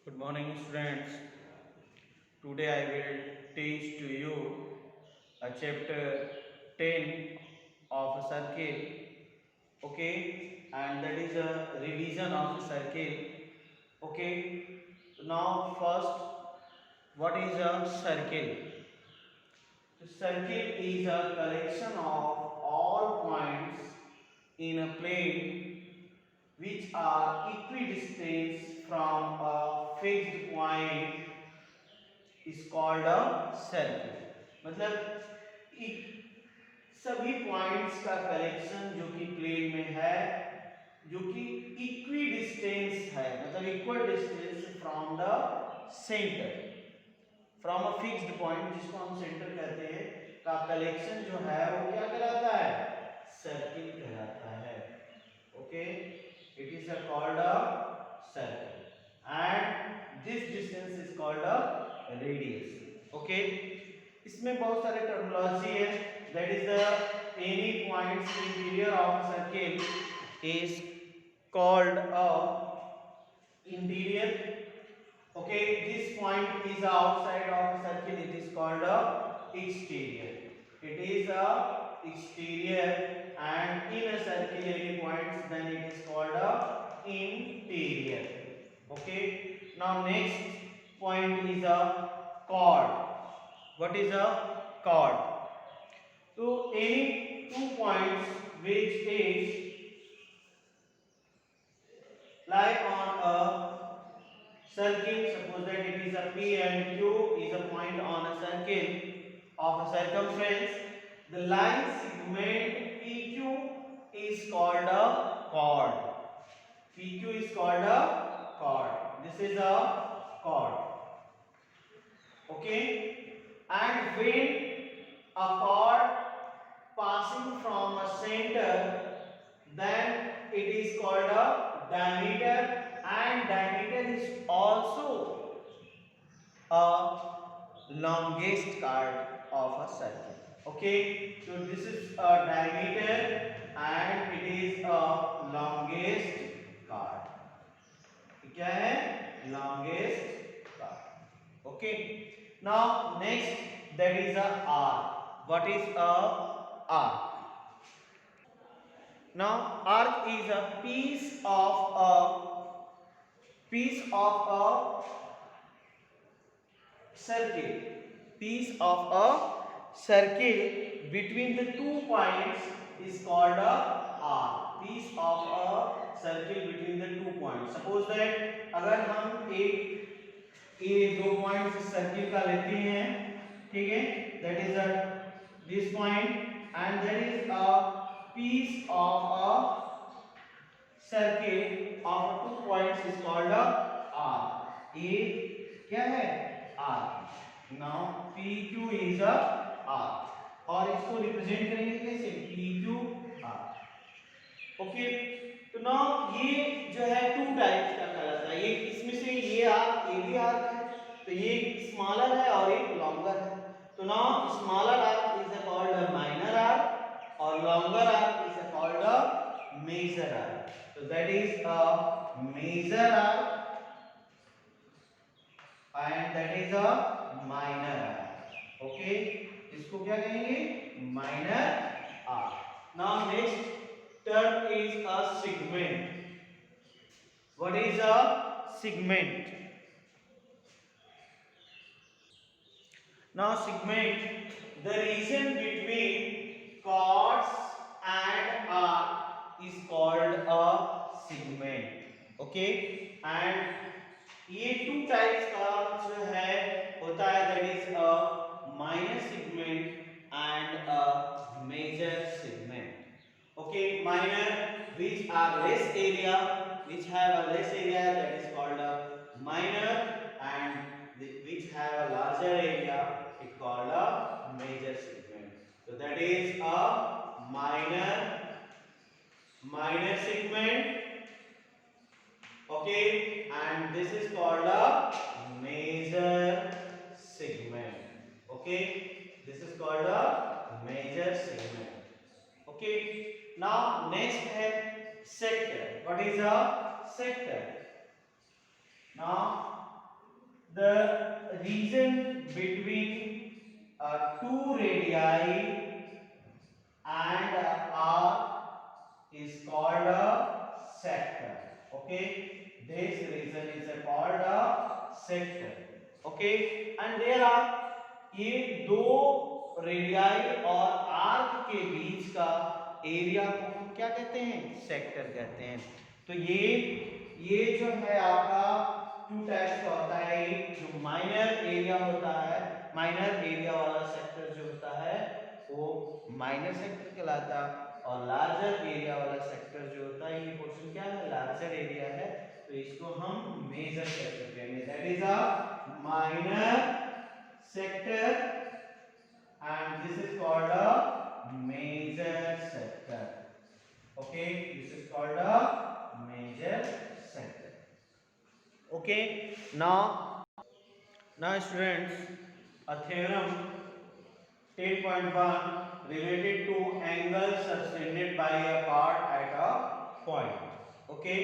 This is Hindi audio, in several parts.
Good morning, students. Today I will teach to you a chapter 10 of a circle. Okay, and that is a revision of a circle. Okay, so now first, what is a circle? The circle is a collection of all points in a plane which are equidistant from a fixed point is called a circle. मतलब सभी पॉइंट्स का कलेक्शन जो कि प्लेन में है, जो कि इक्वी डिस्टेंस है, मतलब equal distance from the centre, from a fixed point जिसको हम सेंटर कहते हैं, का कलेक्शन जो है वो क्या कहलाता है? सर्किल कहलाता है। Okay, it is called a circle and this distance is called a radius. Okay, इसमें बहुत सारे टर्मिनोलॉजी है। That is the any points interior of circle is called a interior। okay, this point is outside of a circle, it is called a exterior। it is a exterior, and in a circle any points, then it is called a interior। okay, now next point is a chord। what is a chord? so any two points which is lie on a circle, suppose that it is a P and Q is a point on a circle of a circumference, the line segment PQ is called a chord। PQ is called a chord। This is a chord। Okay, and when a chord passing from a center, then it is called a diameter, and diameter is also a longest chord of a circle। okay, so this is a diameter and it is a longest chord। क्या है? longest chord। okay, now next, that is a arc। what is a arc? now arc is a piece of a circle, piece of a circle between the two points is called a arc। piece of a circle between the two points, suppose that अगर हम एक ये दो पॉइंट्स सर्किल का लेते हैं, ठीक है, that is a this point and that is a piece of a circle of two points is called a arc। a क्या है? arc। now PQ is a arc और इसको रिप्रेजेंट करेंगे कैसे? PQ arc। ओके, तो नाउ ये जो है टू टाइप्स का कहलाता है। ये इसमें से ये आर्क, ये भी आर्क है, तो ये स्मॉलर है और एक लॉन्गर है। तो now smaller arc is called a minor arc और longer arc is called a major arc. तो that is a major arc and that is a minor arc. Okay, इसको क्या कहेंगे? Minor arc. Now next term is a segment. what is a segment? now segment, the region between chords and arc is called a segment। okay, and ये टू टाइप्स का जो है होता है, that is a minor segment and a major segment. Okay, minor which are less area, which have a less area, that is called a minor, and which have a larger area it called a major segment। so that is a minor segment। okay, and this is called a major segment। okay, this is called a major segment। okay, now next है sector। what is a sector? now the region between two radii and arc is called a sector. Okay, this region is called a sector. Okay, and there are ये दो रेडियाई और आर्क के बीच का एरिया को हम क्या कहते हैं, सेक्टर कहते हैं। तो ये जो है आपका टू टाइप्स का होता है, एक जो माइनर एरिया होता है, माइनर एरिया वाला सेक्टर जो होता है वो माइनर सेक्टर कहलाता है, और लार्जर एरिया वाला सेक्टर जो होता है, ये पोर्शन क्या है, लार्जर एरिया है, तो इसको हम मेजर सेक्टर कहेंगे। That is a minor sector and this is called a major sector. Okay, this is called a major sector. Okay, now students, a theorem 10.1 related to angles subtended by a chord at a point. Okay,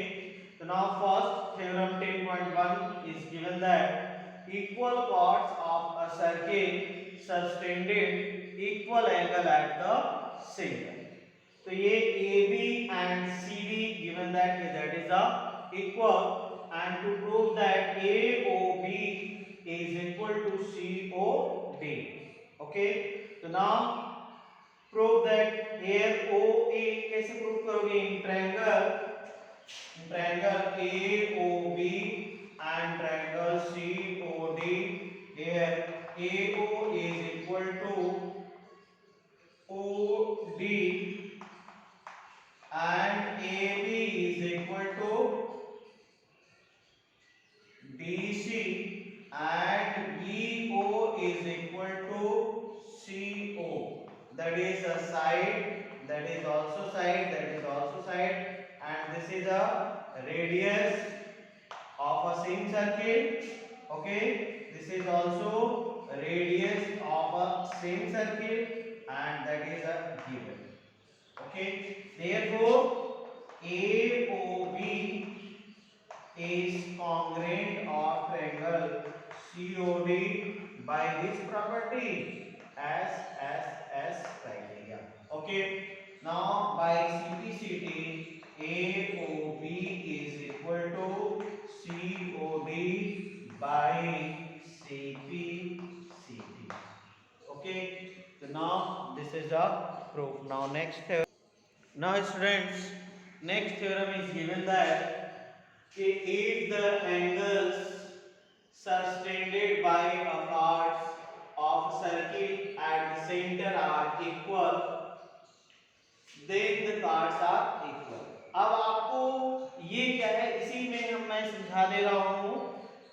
so now first theorem 10.1 is given that equal chords of a circle subtended equal angle at the center. तो ये AB and CD given that is a equal, and to prove that AOB is equal to COD. Okay, so now prove that here OA कैसे प्रूव करोगे, इन triangle AOB and triangle COD, here AO is equal to OD and AB is equal to BC and EO is equal to CO. That is a side, that is also side, that is also side, and this is a radius of a same circle. Okay, this is also radius of a same circle, and that is a given. Okay, therefore AOB is congruent of triangle COD by this property as criteria. Okay, now by CPCT AOB is equal to COD by CPCT. Okay, so now this is a proof. Now next theorem. Now students, next theorem is given that if the angles subtended by a chords of circle at the center are equal, then the chords are equal. अब आपको ये क्या है, इसी में मैं समझा दे रहा हूँ।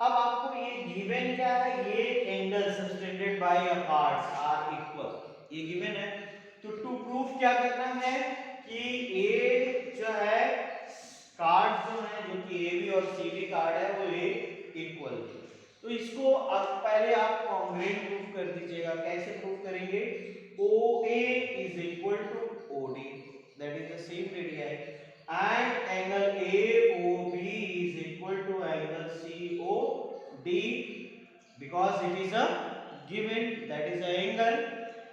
अब आपको ये गिवन क्या है, ये angle subtended by a chords are equal, ये गिवन है। तो टू प्रूफ क्या करना है कि ए जो है कार्ड जो है, जो कि ए बी और सी बी कार्ड है, वो ये इक्वल है। तो इसको अब पहले आप कॉन्ग्रुएंट प्रूफ कर दीजिएगा। कैसे प्रूफ करेंगे, OA is equal to OD, that is the same radii, and angle AOB is equal to angle COD because it is a given, that is the angle,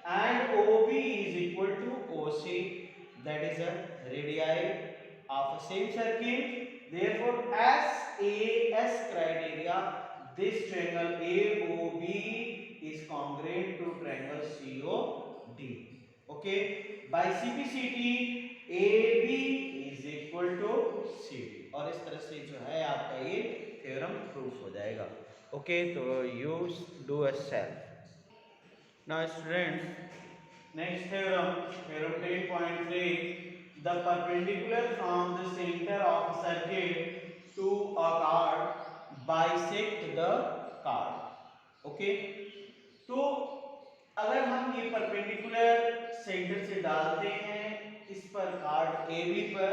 and OB is equal to OC, that is a radii of a same circle. Therefore, as criteria, this triangle AOB is congruent to triangle COD. Okay, by CPCT AB is equal to CD, और इस तरह से जो है आपका ये थ्योरम प्रूफ हो जाएगा। ओके, तो you do a self. Now students, next theorem, theorem 10.3, the perpendicular from the center of a circle to a chord bisect the chord. Okay, तो अगर हम ये परपेंडिकुलर सेंटर से डालते हैं इस पर कार्ड ए बी पर,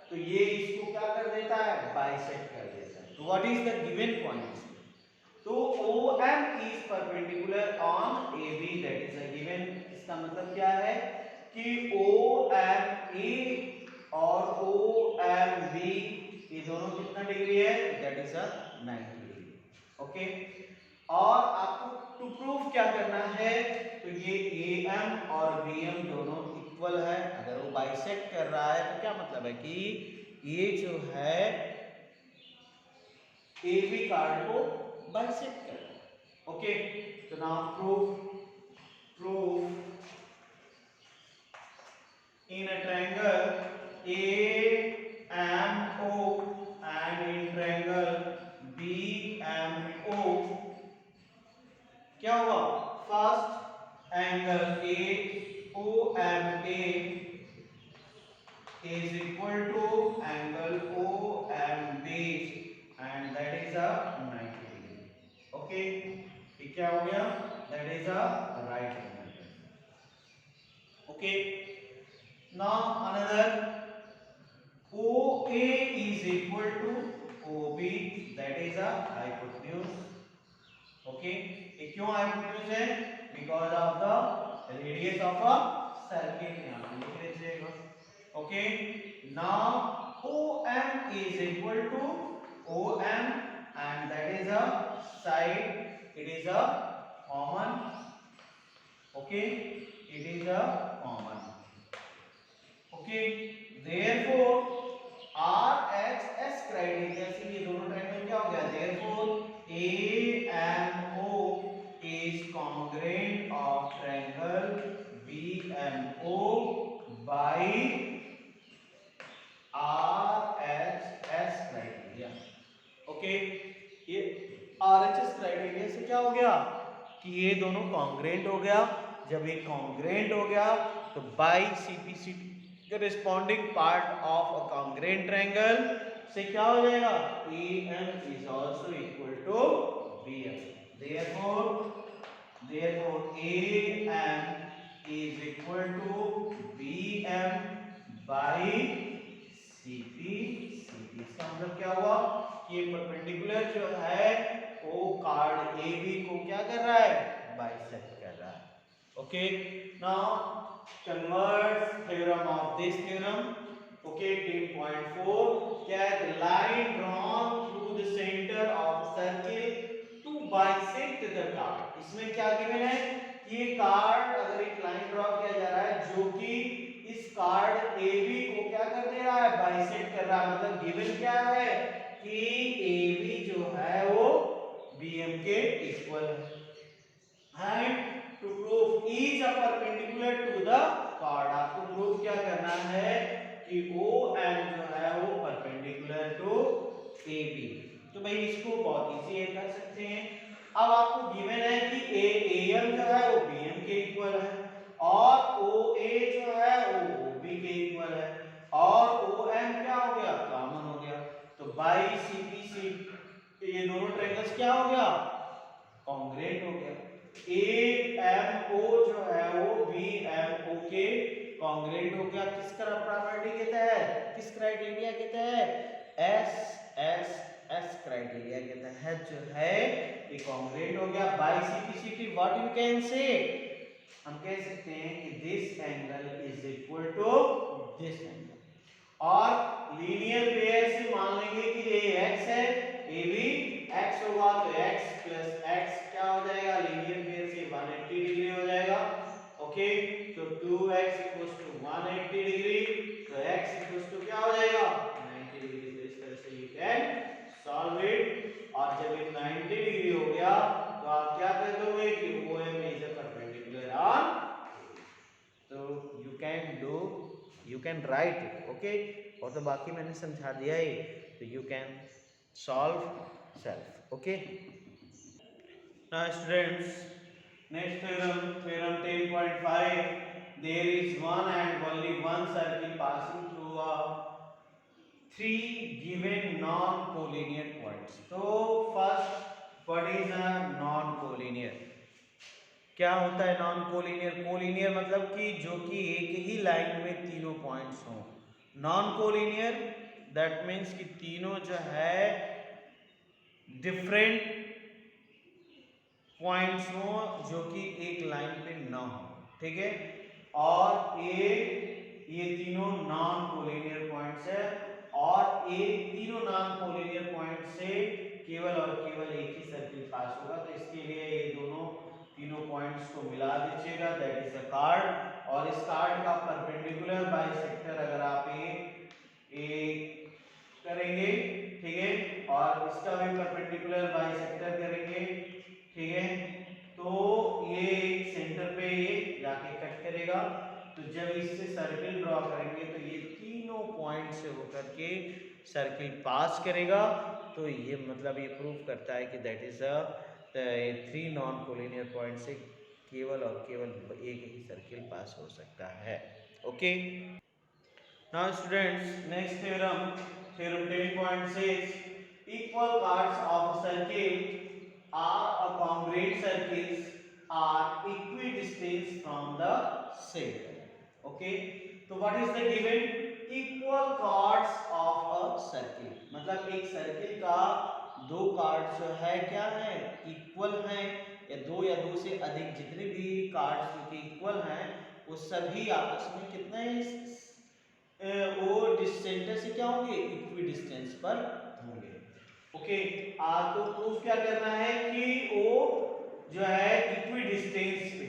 तो ये इसको क्या कर देता है, बाइसेक्ट कर देता है। तो what is the given point, तो OM is perpendicular on AB, that is a given। इसका मतलब क्या है कि OMA और OMB ये दोनों कितना डिग्री है, that is a 90 degree. Okay, okay. और आपको टू प्रूफ क्या करना है, तो ये AM और BM दोनों इक्वल है। अगर वो बाइसेक्ट कर रहा है तो क्या मतलब है कि ये जो है AB कार्ड को बाइसेक्ट कर रहा है। ओके, तो now proof in a triangle AMO and in triangle BMO क्या हुआ, first angle AOMA is equal to angle OMB and that is a 90 degree. Okay, ये क्या हो गया, that is a right angle. Okay, now another OA is equal to OB, that is a hypotenuse. Okay, ये क्यों hypotenuse है, because of the radius of a circle, यहाँ पे लिख लीजिएगा. Okay, now OM is equal to OM and that is a side, it is a common. Okay, it is a common. Okay, therefore RHS criteria से ये दोनों ट्रायंगल क्या हो गया, therefore AMO is congruent of triangle BMO by RHS criteria. Okay, ये RHS क्राइटेरिया से क्या हो गया कि ये दोनों कॉन्ग्रेंट हो गया. जब ये कॉन्ग्रेंट हो गया तो by CPCT corresponding part of a congruent triangle से क्या हो जाएगा, AM is also equal to BM. Therefore AM is equal to BM by CPCT. इसका मतलब क्या हुआ कि ये परपेंडिकुलर जो है वो कार्ड AB को क्या कर रहा है, बाइसेक्ट कर रहा है. Okay, now converse theorem of this theorem. Okay, 10.4 क्या है, the line drawn through the center of circle to bisect the card. इसमें क्या गिवन है, ये कार्ड अगर एक लाइन ड्रॉ किया जा रहा है जो कि इस कार्ड AB को क्या कर दे रहा है, बाइसेक्ट कर रहा है. मतलब गिवन क्या है कि AB जो है वो BM के इक्वल है. And to prove each are perpendicular to the chord, आपको प्रूफ क्या करना है कि OM जो है वो परपेंडिकुलर टू AB. तो भाई इसको बहुत इजी है, कर सकते हैं. अब आपको गिवन है कि AM जो है वो BM के इक्वल है और OA जो है वो OB के इक्वल है और OM क्या हो गया, कॉमन हो गया. तो बाई CPC ये दोनों ट्रायंगल्स क्या हो गया, कॉन्ग्रेंट हो गया. AMO जो है वो BMO के कॉन्ग्रेंट हो गया. किस प्रॉपर्टी के तहत, किस क्राइटेरिया के तहत, SSS क्राइटेरिया के तहत जो है ये कॉन्ग्रेंट हो गया. By CPCT what you can say, हम कह सकते हैं कि this angle is equal to this angle. और लीनियर पेयर से मान लेंगे कि ये x है, ये भी x होगा तो x प्लस x क्या हो जाएगा, लीनियर पेयर से 180 डिग्री हो जाएगा. ओके, तो 2x इक्वल्स टू 180 डिग्री, तो x इक्वल्स टू क्या हो जाएगा, 90 डिग्री. तो इस तरह से यू कैन सॉल्व इट. और जब ये 90 डिग्री हो गया तो आप क्या कर दोगे कि OM is a perpendicular on, तो you can write it. Okay, और तो बाकी मैंने समझा दिया है, तो you can solve self. Okay, now students, next theorem 10.5. There is one and only one circle passing through a three given non-collinear points. तो first what is a non-collinear, क्या होता है नॉन कोलिनियर. कोलिनियर मतलब कि जो कि एक ही लाइन में तीनों पॉइंट्स हों. नॉन कोलिनियर दैट मीन्स कि तीनों जो है डिफरेंट पॉइंट्स हों जो कि एक लाइन पे ना हो. ठीक है, और ये तीनों नॉन कोलिनियर पॉइंट्स है और तीनों नॉन कोलिनियर पॉइंट से केवल और केवल एक ही सर्किल सर्किल पास करेगा तो ये मतलब ये प्रूव करता है कि that is a 3 non collinear point से केवल और केवल एक ही सर्किल पास हो सकता है। Okay, now students next theorem, theorem 10.6, equal parts of a circle are a congruent circles are equidistant from the center. Okay, तो what is the given equal cards of a circle, मतलब एक सर्किल का दो कार्ड जो है क्या है इक्वल हैं, या दो से अधिक जितने भी कार्ड्स जो कि इक्वल हैं वो सभी आपस में कितने वो डिस्टेंस से क्या होंगे इक्वी डिस्टेंस पर होंगे। ओके, तो प्रूफ क्या करना है कि वो जो है इक्वी डिस्टेंस पे,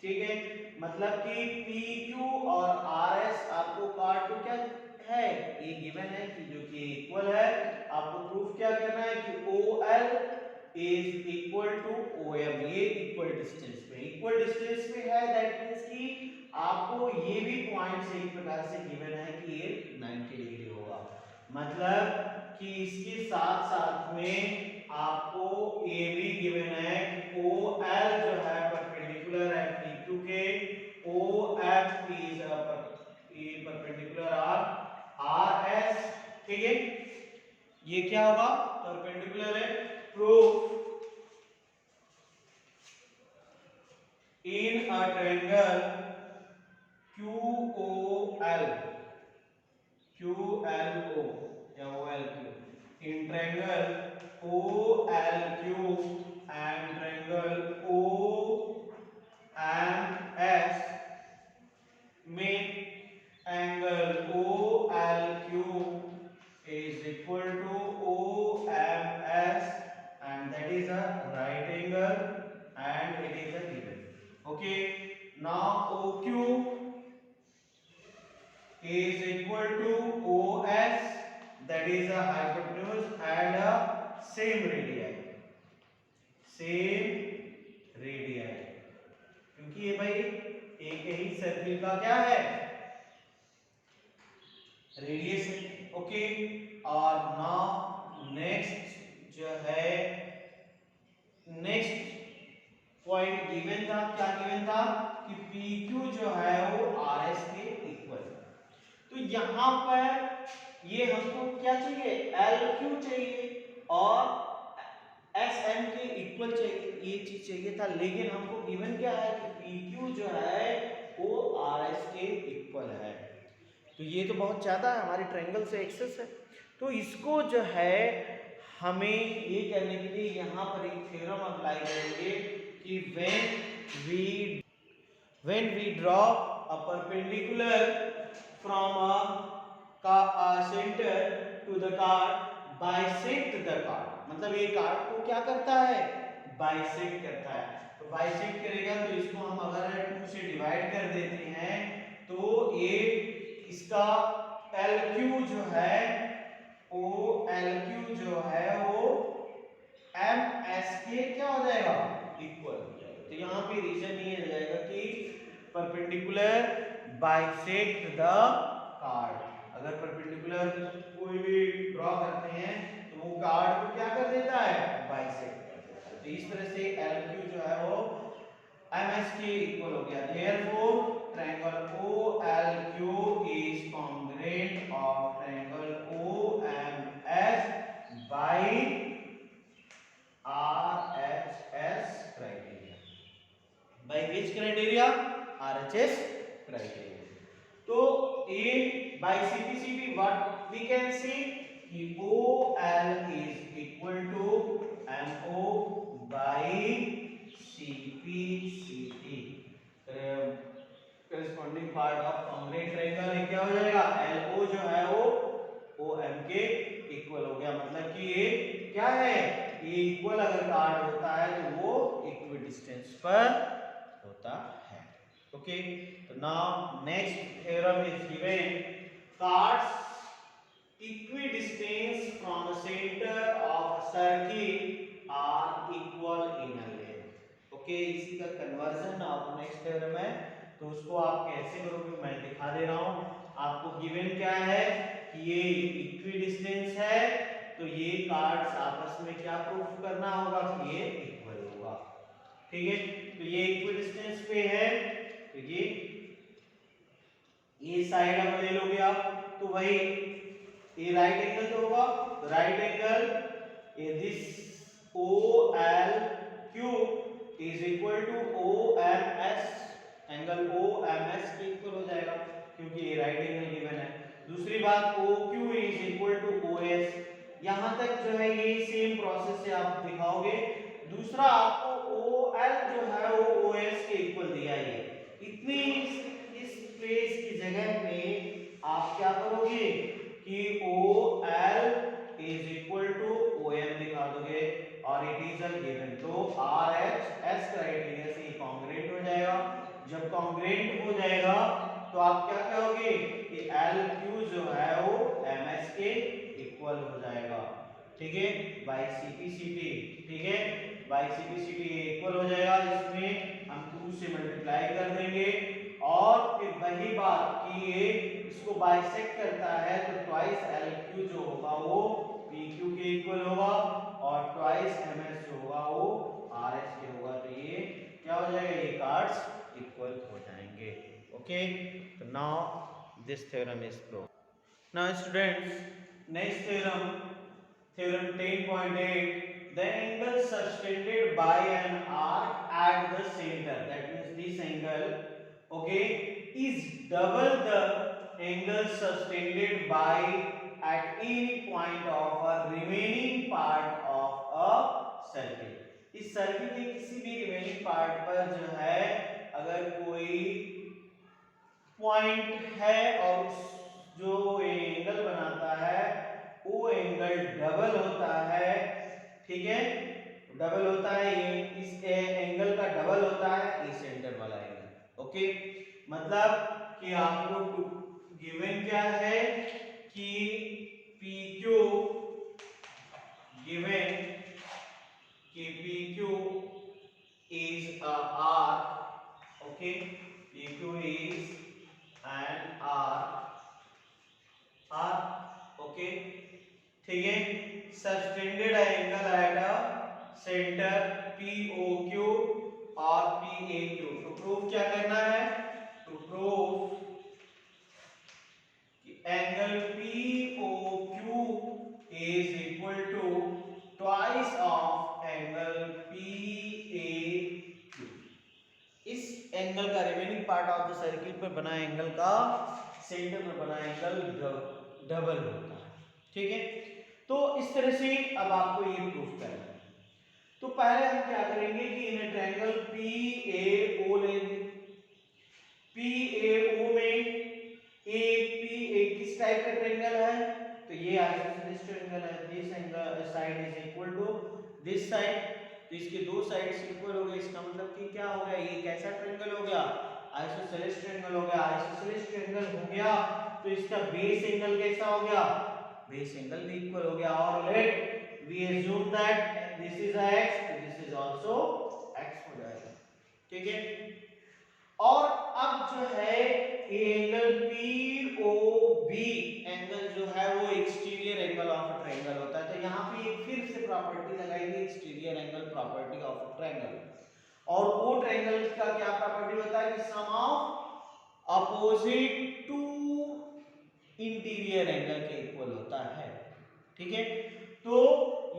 ठीक है, मतलब कि पी क्यू और आर एस आपको कार्ड को क्या है ये गिवन है कि जो कि इक्वल है, आपको प्रूफ क्या करना है कि O L is equal to O M, ये इक्वल डिस्टेंस पे, इक्वल डिस्टेंस पे है दैट मींस कि आपको ये भी पॉइंट्स एक प्रकार से गिवन है कि ये 90 डिग्री होगा, मतलब कि इसके साथ साथ में आपको ये भी गिवन है कि ओ एल जो है परपेंडिकुलर है पी क्यू के, O F is perpendicular R S, ठीक है, ये क्या होगा परपेंडिकुलर है। Proof in a triangle QOL, QLO या OLQ, in triangle OLQ and triangle OMS make angle OLQ is equal to OMS and that is a right angle and it is a given. Okay, now OQ is equal to OS, that is a hypotenuse and a same radii, same radii, क्योंकि ये भाई एक ही सर्किल का क्या है रेडियस है। ओके, और नाउ नेक्स्ट जो है नेक्स्ट पॉइंट गिवन था, क्या गिवन था कि PQ जो है वो RS के इक्वल है, तो यहां पर ये हमको क्या चाहिए LQ चाहिए और SM के इक्वल चाहिए, ये चीज चाहिए था, लेकिन हमको गिवन क्या है कि PQ जो है वो RS के इक्वल है, तो ये तो बहुत ज़्यादा है हमारे ट्रायंगल से एक्सेस है, तो इसको जो है हमें ये करने के लिए यहाँ पर एक थ्योरम अप्लाई करेंगे कि when we draw a perpendicular from a center to the card, bisect the card, मतलब ये कार्ड को क्या करता है बाइसेक्ट करता है, तो बाइसेक्ट करेगा तो इसको हम अगर 2 से डिवाइड कर देते हैं तो ये इसका LQ जो है वो LQ जो है वो MS के क्या हो जाएगा इक्वल हो जाएगा, तो यहाँ पे रीजन ये हो जाएगा कि परपेंडिकुलर बाइसेक्ट द कार्ड, अगर परपेंडिकुलर कोई भी ड्रॉ करते हैं तो वो कार्ड को क्या कर देता है बाइसेक्ट कर देता है, तो इस तरह से LQ जो है वो MS के इक्वल हो गया, therefore triangle OLQ is congruent of triangle OMS by RHS criteria, by which criteria RHS criteria, तो A by CPCB what we can see कि OL is equal to MO by CPCT, corresponding part of congruent triangle ये क्या हो जाएगा LO जो है वो OM के इक्वल हो गया, मतलब कि ये क्या है ये इक्वल अगर कार्ड होता है तो वो इक्वी डिस्टेंस पर होता है। ओके, तो now next theorem is given, cards equidistant from the center of a circle are equal in a length। Okay, इसी का कन्वर्जन आप नेक्स्ट थ्योरम है तो उसको आप कैसे करोगे मैं दिखा दे रहा हूं, आपको गिवन क्या है ये इक्वी डिस्टेंस है, तो ये कार्ड्स आपस में क्या प्रूफ करना होगा कि ये इक्वल होगा। ठीक है, तो ये इक्वी डिस्टेंस पे है, तो ये साइड अब ले लोगे आप, तो वही ये राइट एंगल तो होगा, तो right angle this O L Q is equal to O M S, angle O M S के इक्वल हो जाएगा क्योंकि ये राइट एंगल गिवन है। दूसरी बात O Q is equal to O S, यहां तक जो है ये सेम प्रोसेस से आप दिखाओगे। दूसरा आपको ओ एल जो है वो ओ एस के इक्वल दिया है, इतनी इस स्पेस की जगह पे आप क्या करोगे कि O L is equal to O M दिखा दोगे और इट इज अ गिवन, तो आर एच एस क्राइटेरिया से कॉन्ग्रुएंट हो जाएगा। जब कॉन्ग्रुएंट हो जाएगा तो आप क्या कहोगे कि एल क्यू जो है वो एम एस के इक्वल हो जाएगा। ठीक है, बाई सीपीसीटी, ठीक है, बाई सीपीसीटी इक्वल हो जाएगा, इसमें हम 2 से मल्टीप्लाई कर देंगे और फिर वही बात कि ये इसको बाइसेक्ट करता है तो ट्वाइस एल क्यू जो होगा वो पी क्यू के इक्वल होगा और ट्वाइस एम एस जो होगा वो आर एस के होगा, तो ये क्या हो जाएगा, ये कार्ड्स इक्वल हो जाएंगे। ओके, तो now this theorem is prove. Now students, next theorem, theorem 10.8, the angle sustained by an arc at the center, that means this angle, okay, is double the angle sustained by at any point of a remaining part of a circle। इस सर्किल के किसी भी रिमेनिंग पार्ट पर जो है अगर कोई पॉइंट है और जो एंगल बनाता है वो एंगल डबल होता है। ठीक है, डबल होता है, ये इस एंगल का डबल होता है इस सेंटर वाला एंगल। ओके, मतलब कि आपको गिवन क्या है कि पी क्यू गिवन कि P Q is a arc. Okay, P Q is and R okay, ठीक है, subtended angle at a centre P O Q और पी ए क्यू। तो प्रूफ क्या करना है, तो प्रूफ कि angle P O Q is equal to twice of angle P A Q. इस एंगल का remaining part of the circle पर बना एंगल का सेंटर पर बना एंगल डबल होता है। ठीक है, तो इस तरह से अब आपको ये प्रूफ करना है। तो पहले हम क्या करेंगे कि इन ट्रायंगल पी ए ओ लेंगे। पी ए ओ में पी ए किस टाइप का ट्रायंगल है, तो ये आइसोसेलेस ट्रायंगल है। This angle side is equal to this side, तो इसके दो साइड्स इक्वल हो गए, इसका मतलब कि क्या हो गया, ये कैसा ट्रायंगल हो गया, आइसोसेलेस ट्रायंगल हो गया। आइसोसेलेस ट्रायंगल हो गया तो इसका बेस एंगल कैसा हो गया, बेस एंगल भी इक्वल हो गया। और let we assume that this is x, this is also x हो जाएगा। ठीक है, और अब जो है ये एंगल POB एंगल जो है वो exterior angle of a triangle होता है। तो यहाँ पे एक फिर से प्रॉपर्टी लगाएंगे, exterior angle property of a triangle. और वो ट्रायंगल का क्या प्रॉपर्टी होता है कि sum of opposite to interior angle के इक्वल होता है। ठीक है, तो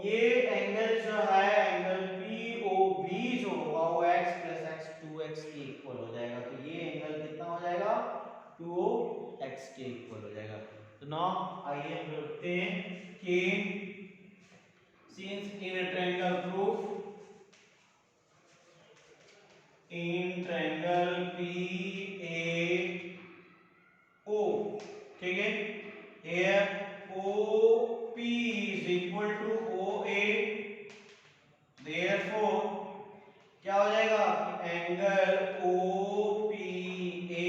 ये एंगल जो है एंगल POB जो होगा वो x + x 2x के इक्वल हो जाएगा। तो ये एंगल कितना हो जाएगा, 2x के इक्वल हो जाएगा। तो नाउ आइए हम लिखते हैं कि since in a triangle proof, in triangle PAO, ठीक है, here OP is equal to OA, therefore क्या हो जाएगा कि angle OPA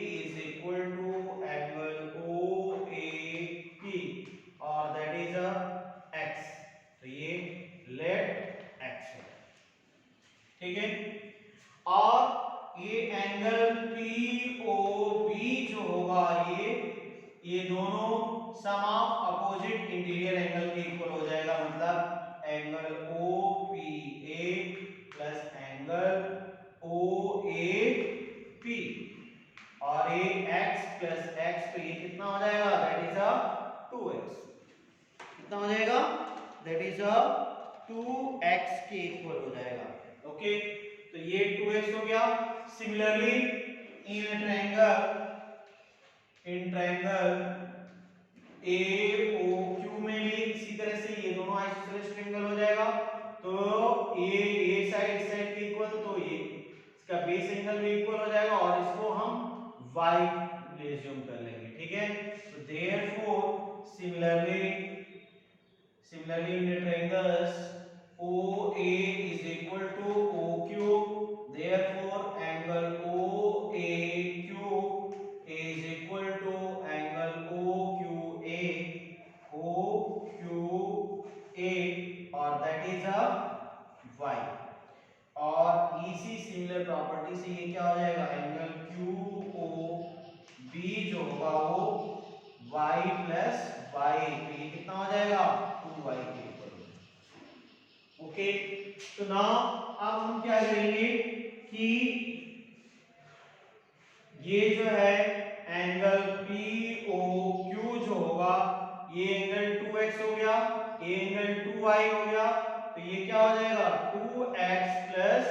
is equal to angle OAP और दैट इज अ x। तो ये लेट x है। ठीक है, और ये एंगल POB जो होगा ये दोनों सम ऑफ अपोजिट इंटीरियर एंगल के इक्वल हो जाएगा, मतलब angle OPA plus angle OAP, और ये x प्लस x, तो ये कितना हो जाएगा, दैट इज अ 2x। कितना हो जाएगा, दैट इज अ 2x के इक्वल हो जाएगा। ओके, तो ये 2x हो गया। सिमिलरली इन ट्रायंगल AOQ में भी इसी तरह से ये दोनों आइसोसेलेस ट्रायंगल हो जाएगा। तो ये साइड के इक्वल, तो ये इसका बेस एंगल भी इक्वल हो जाएगा, और इसको हम y एज्यूम कर लेंगे, ठीक है। तो therefore similarly in the triangles OA is equal to OQ, therefore angle OAQ is equal to angle OQA, और that is a y। और इसी सिमिलर प्रॉपर्टी से ये क्या हो जाएगा, एंगल QOB जो होगा वो y प्लस y, तो ये कितना हो जाएगा, 2y के इक्वल हो जाएगा। ओके, तो नाउ अब हम क्या करेंगे कि ये जो है एंगल POQ जो होगा, ये एंगल 2x हो गया, ये एंगल 2y हो गया, तो ये क्या हो जाएगा, 2x प्लस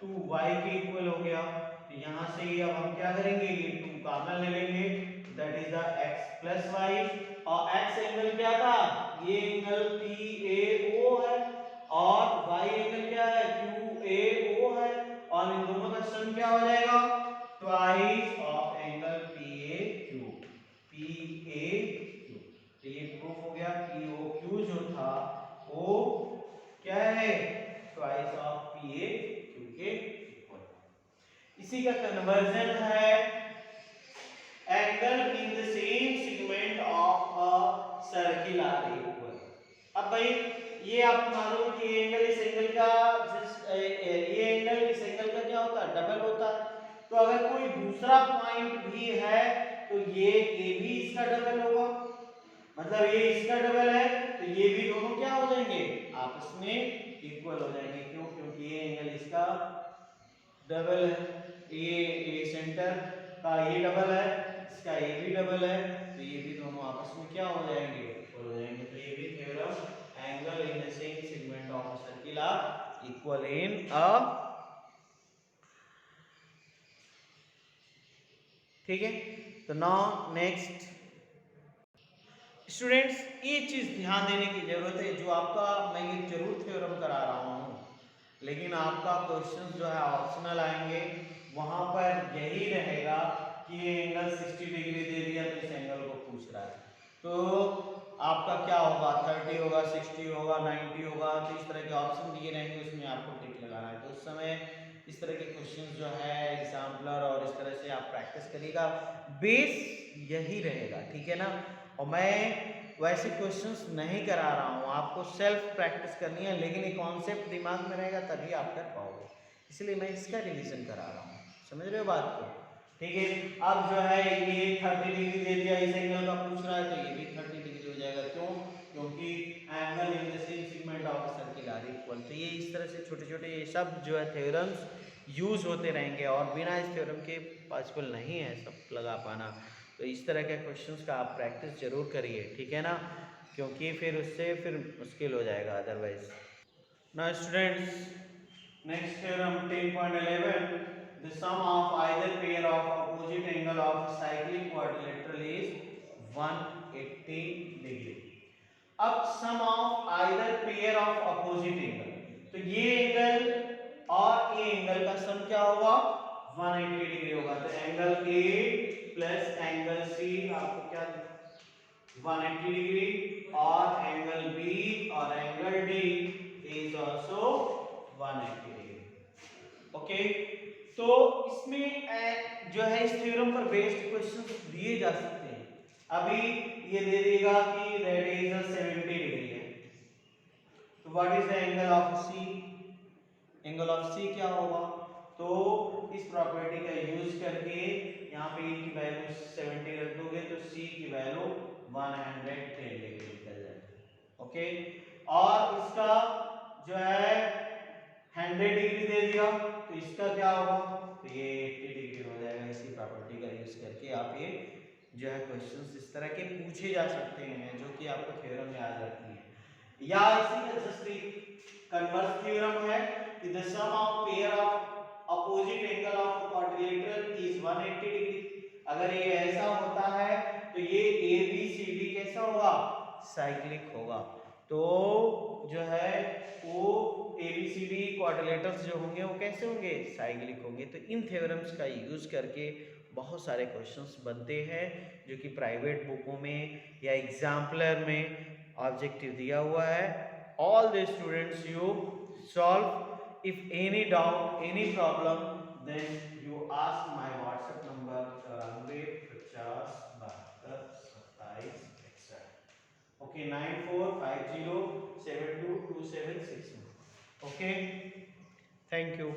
2y के इक्वल हो गया। तो यहां से ये अब हम क्या करेंगे, ये 2 कॉमन ले लेंगे, that is the x plus y, और x एंगल क्या था, ये एंगल PAO है, और y एंगल क्या है, QAO है, और इन दोनों का सम क्या हो जाएगा, ट्वाइस ऑफ एंगल PAQ। तो ये प्रूफ हो गया, POQ जो था वो क्या है, ट्वाइस ऑफ PAQ के इक्वल। इसी का कन्वर्जन है angle in the same segment of a circle are equal. अब भाई ये आप मालूम कि ये एंगल इस एंगल का ये एंगल इस एंगल का क्या होता है, डबल होता है। तो अगर कोई दूसरा पॉइंट भी है तो ये भी इसका डबल होगा, मतलब ये इसका डबल है, तो ये भी दोनों क्या हो जाएंगे, आपस में इक्वल हो जाएंगे। क्यों, क्योंकि ये एंगल इसका डबल है, ये सेंटर का ये डबल है, इसका ये भी डबल है, तो ये भी दोनों आपस में क्या हो जाएंगे, इक्वल हो जाएंगे। तो ये भी theorem angle in the same segment of a circle are equal in a, ठीक है। तो नाउ नेक्स्ट स्टूडेंट्स, ये चीज ध्यान देने की जरूरत है, जो आपका मैं ये जरूर थ्योरम करा रहा हूँ, लेकिन आपका क्वेश्चन जो है ऑप्शनल आएंगे, वहां पर यही रहेगा कि ये एंगल 60 डिग्री दे दिया तो इस एंगल को पूछ रहा है, तो आपका क्या होगा, 30 होगा, 60 होगा, 90 होगा, तो इस तरह के ऑप्शन दिए रहेंगे, उसमें आपको टिक लगाना है। तो उस समय इस तरह के क्वेश्चंस जो है एग्जाम्पलर और इस तरह से आप प्रैक्टिस करिएगा, बेस यही रहेगा, ठीक है ना। और मैं वैसे क्वेश्चंस नहीं करा रहा हूँ, आपको सेल्फ प्रैक्टिस करनी है, लेकिन ये कॉन्सेप्ट दिमाग में रहेगा तभी आप कर पाओगे, इसलिए मैं इसका रिवीजन करा रहा हूँ। समझ रहे हो बात को, ठीक है। अब जो है ये 30 डिग्री दे दिया, इस एंगल का पूछ रहा है, तो ये भी 30 डिग्री हो जाएगा। क्यों, क्योंकि angle in the same segment of a circle are equal. तो ये इस तरह से छोटे छोटे ये सब जो है थ्योरम्स यूज होते रहेंगे, और बिना इस थ्योरम के पॉसिबल नहीं है सब लगा पाना। तो इस तरह के क्वेश्चंस का आप प्रैक्टिस जरूर करिए, ठीक है ना, क्योंकि फिर उससे फिर मुश्किल हो जाएगा otherwise. Now students, next theorem 10.11, the sum of either pair of opposite angle of a cyclic quadrilateral is 180 degree। अब sum of either pair of opposite angle, तो ये एंगल और ये एंगल का सम क्या होगा, 180 डिग्री होगा। तो angle A plus angle C आपको क्या 180 डिग्री, और एंगल B और angle D is also 180 degree. Okay, तो इसमें जो है इस थ्योरम पर बेस्ड क्वेश्चंस दिए जा सकते हैं। अभी ये दे देगा कि दैट इज 70 डिग्री है, तो what is the angle of C, angle of C क्या होगा, तो इस प्रॉपर्टी का यूज करके यहाँ पे E की वैल्यू 70 रख दोगे तो C की वैल्यू 110 डिग्री निकल जाएगा। ओके, और इसका जो है 100 डिग्री दे दिया तो इसका क्या होगा, तो ये 80 डिग्री हो जाएगा। इसी प्रॉपर्टी का यूज करके आप ये जो है क्वेश्चंस इस तरह के पूछे जा सकते हैं जो कि आपको थ्योरम में याद रखनी है। या इसी का जस्ट एक कन्वर्स थ्योरम है कि the sum of pair of opposite angle of quadrilateral is 180 degree. अगर ये ऐसा होता है तो ये ए बी सी डी कैसा होगा, साइक्लिक होगा। तो जो है वो ABCD क्वाड्रिलेटर्स जो होंगे वो कैसे होंगे, साइक्लिक होंगे। तो इन थ्योरम्स का यूज करके बहुत सारे क्वेश्चंस बनते हैं जो कि प्राइवेट बुकों में या एग्जाम्पलर में ऑब्जेक्टिव दिया हुआ है। All the students you solve, if any doubt any problem then you ask my WhatsApp number 9450 72 27 61। Okay, 9450722761। Okay, thank you.